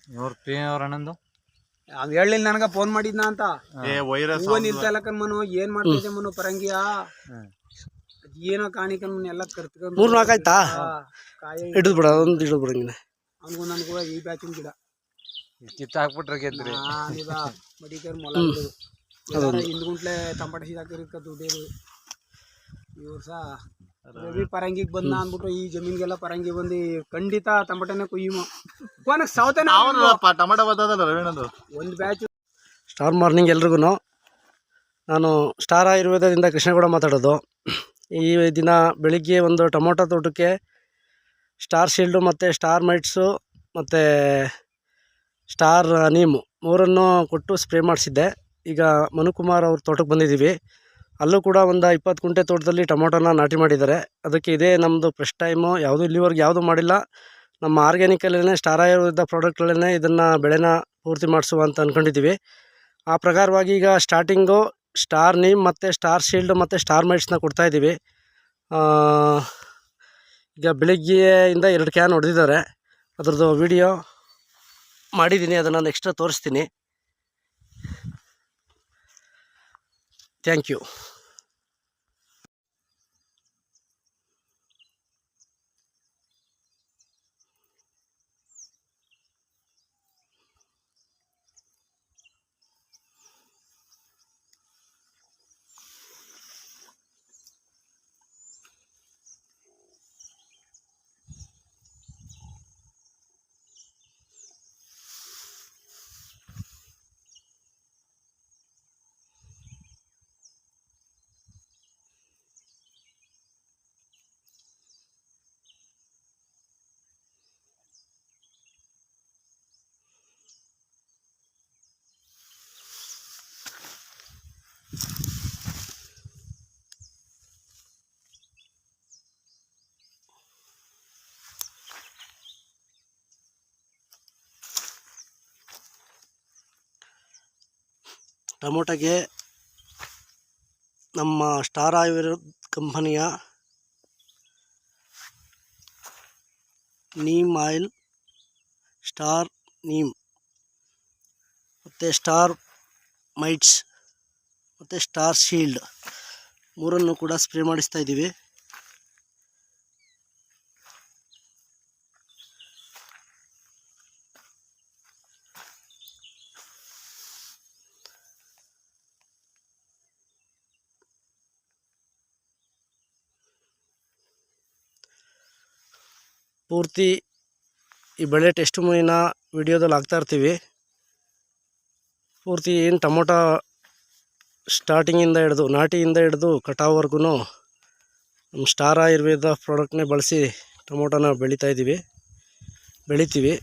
ಇವ್ರ ಪಿ ಅವ್ರ ಅಣ್ಣಂದು ಅವ್ ಹೇಳಿಲ್ಲ ನನಗ ಫೋನ್ ಮಾಡಿದ್ನ ಅಂತ ಹೂವ ನಿಲ್ತಲಕನ್ ಮನು ಏನ್ ಮಾಡ್ತಾ ಇದ್ದೆ ಮನು ಪರಂಗಿಯ ಏನೋ ಕಾಣಿಕನ್ ಎಲ್ಲ ಕರ್ತ್ಕೊಂಡು 3-4 ಆಯ್ತಾ ಹಿಡಿದು ಬಿಡ ಒಂದು ಹಿಡಿದು ಬಿಡಂಗಿಲ್ಲ ಅವನಿಗೂ ನನಗೂ ಈ ಬ್ಯಾಚಿನ ಗಿಡ ಕಿತ್ತ ಹಾಕ್ಬಿಟ್ರೆ ಗೆದ್ರಿ ಮಡಿಕರ್ ಮೊಲ ಬಿಡೋದು ಹಿಂದ್ಗುಂಟ್ಲೆ ತಂಪಾಟ ಸೀದಾಕಿರ್ಕ ದುಡ್ಡೇರು ಇವ್ರು ಸಹ ರವಿ ಪರಂಗಿಗೆ ಬಂದ ಅಂದ್ಬಿಟ್ಟು ಈ ಜಮೀನ್ಗೆಲ್ಲ ಪರಂಗಿ ಬಂದು ಖಂಡಿತ ಟಮಟನೇ ಕುಯ್ಯುಮ ಕೊನಕ್ ಸೌತನ ಟೊಮೆಟೊ ಬರ್ತದಲ್ಲ ರವೀಣದು ಒಂದು ಬ್ಯಾಚ್. ಸ್ಟಾರ್ ಮಾರ್ನಿಂಗ್ ಎಲ್ರಿಗೂ ನಾನು ಸ್ಟಾರ್ ಆಯುರ್ವೇದದಿಂದ ಕೃಷ್ಣಗೌಡ ಮಾತಾಡೋದು. ಈ ದಿನ ಬೆಳಿಗ್ಗೆ ಒಂದು ಟೊಮೊಟೊ ತೋಟಕ್ಕೆ ಸ್ಟಾರ್ ಶೀಲ್ಡು ಮತ್ತು ಸ್ಟಾರ್ ಮೈಟ್ಸು ಮತ್ತು ಸ್ಟಾರ್ ನೀಮು 3 ಕೊಟ್ಟು ಸ್ಪ್ರೇ ಮಾಡಿಸಿದ್ದೆ. ಈಗ ಮನುಕುಮಾರ್ ಅವ್ರ ತೋಟಕ್ಕೆ ಬಂದಿದ್ದೀವಿ. ಅಲ್ಲೂ ಕೂಡ ಒಂದು 20 ಕುಂಟೆ ತೋಟದಲ್ಲಿ ಟೊಮೊಟೊನ ನಾಟಿ ಮಾಡಿದ್ದಾರೆ. ಅದಕ್ಕೆ ಇದೇ ನಮ್ಮದು ಫಸ್ಟ್ ಟೈಮು, ಯಾವುದೂ ಇಲ್ಲಿವರೆಗೆ ಯಾವುದೂ ಮಾಡಿಲ್ಲ. ನಮ್ಮ ಆರ್ಗ್ಯಾನಿಕಲ್ಲೇ ಸ್ಟಾರ್ ಆಯುರ್ವೇದ ಪ್ರಾಡಕ್ಟ್ಗಳನ್ನೇ ಇದನ್ನು ಬೆಳೆನ ಪೂರ್ತಿ ಮಾಡಿಸುವ ಅಂತ ಅಂದ್ಕೊಂಡಿದ್ದೀವಿ. ಆ ಪ್ರಕಾರವಾಗಿ ಈಗ ಸ್ಟಾರ್ಟಿಂಗು ಸ್ಟಾರ್ ನೀಮ್ ಮತ್ತು ಸ್ಟಾರ್ ಶೀಲ್ಡ್ ಮತ್ತು ಸ್ಟಾರ್ ಮೈಟ್ಸ್ನ ಕೊಡ್ತಾಯಿದ್ದೀವಿ. ಈಗ ಬೆಳಿಗ್ಗೆಯಿಂದ 2 ಕ್ಯಾನ್ ಹೊಡೆದಿದ್ದಾರೆ. ಅದರದ್ದು ವಿಡಿಯೋ ಮಾಡಿದ್ದೀನಿ, ಅದನ್ನು ನೆಕ್ಸ್ಟ್ ತೋರಿಸ್ತೀನಿ. Thank you. ಟೊಮೊಟೊಗೆ ನಮ್ಮ ಸ್ಟಾರ್ ಆಯುರ್ವೇದ ಕಂಪನಿಯ ನೀಮ್ ಆಯಿಲ್, ಸ್ಟಾರ್ ನೀಮ್ ಮತ್ತು ಸ್ಟಾರ್ ಮೈಟ್ಸ್ ಮತ್ತು ಸ್ಟಾರ್ ಶೀಲ್ಡ್ 3 ಕೂಡ ಸ್ಪ್ರೇ ಮಾಡಿಸ್ತಾ ಇದ್ದೀವಿ. ಪೂರ್ತಿ ಈ ಬೆಳೆ ಟೆಸ್ಟ್ ಮೂವಿನ ವಿಡಿಯೋದಲ್ಲಿ ಹಾಕ್ತಾಯಿರ್ತೀವಿ. ಪೂರ್ತಿ ಏನು ಟೊಮೊಟೊ ಸ್ಟಾರ್ಟಿಂಗಿಂದ ಹಿಡಿದು ನಾಟಿಯಿಂದ ಹಿಡಿದು ಕಟಾವ್ವರೆಗೂ ನಮ್ಮ ಸ್ಟಾರ್ ಆಯುರ್ವೇದ ಪ್ರಾಡಕ್ಟ್ನೇ ಬಳಸಿ ಟೊಮೊಟೊನ ಬೆಳಿತೀವಿ.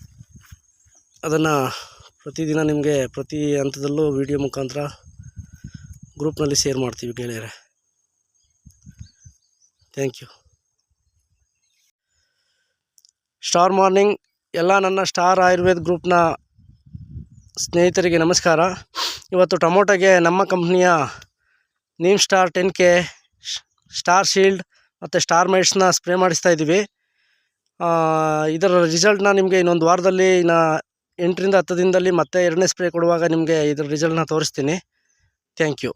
ಅದನ್ನು ಪ್ರತಿದಿನ ನಿಮಗೆ ಪ್ರತಿ ಹಂತದಲ್ಲೂ ವಿಡಿಯೋ ಮುಖಾಂತರ ಗ್ರೂಪ್ನಲ್ಲಿ ಶೇರ್ ಮಾಡ್ತೀವಿ ಗೆಳೆಯರೆ. Thank you. ಸ್ಟಾರ್ ಮಾರ್ನಿಂಗ್ ಎಲ್ಲ ನನ್ನ ಸ್ಟಾರ್ ಆಯುರ್ವೇದ ಗ್ರೂಪ್ನ ಸ್ನೇಹಿತರಿಗೆ ನಮಸ್ಕಾರ. ಇವತ್ತು ಟೊಮೊಟೊಗೆ ನಮ್ಮ ಕಂಪ್ನಿಯ neem star 10K, star shield ಮತ್ತು ಸ್ಟಾರ್ ಮೈಟ್ಸ್ನ ಸ್ಪ್ರೇ ಮಾಡಿಸ್ತಾ ಇದ್ದೀವಿ. ಇದರ ರಿಸಲ್ಟ್ನ ನಿಮಗೆ ಇನ್ನೊಂದು ವಾರದಲ್ಲಿ, ಇನ್ನು 8 ರಿಂದ 10 ದಿನದಲ್ಲಿ ಮತ್ತೆ 2ನೇ ಸ್ಪ್ರೇ ಕೊಡುವಾಗ ನಿಮಗೆ ಇದರ ರಿಸಲ್ಟ್ನ ತೋರಿಸ್ತೀನಿ. Thank you.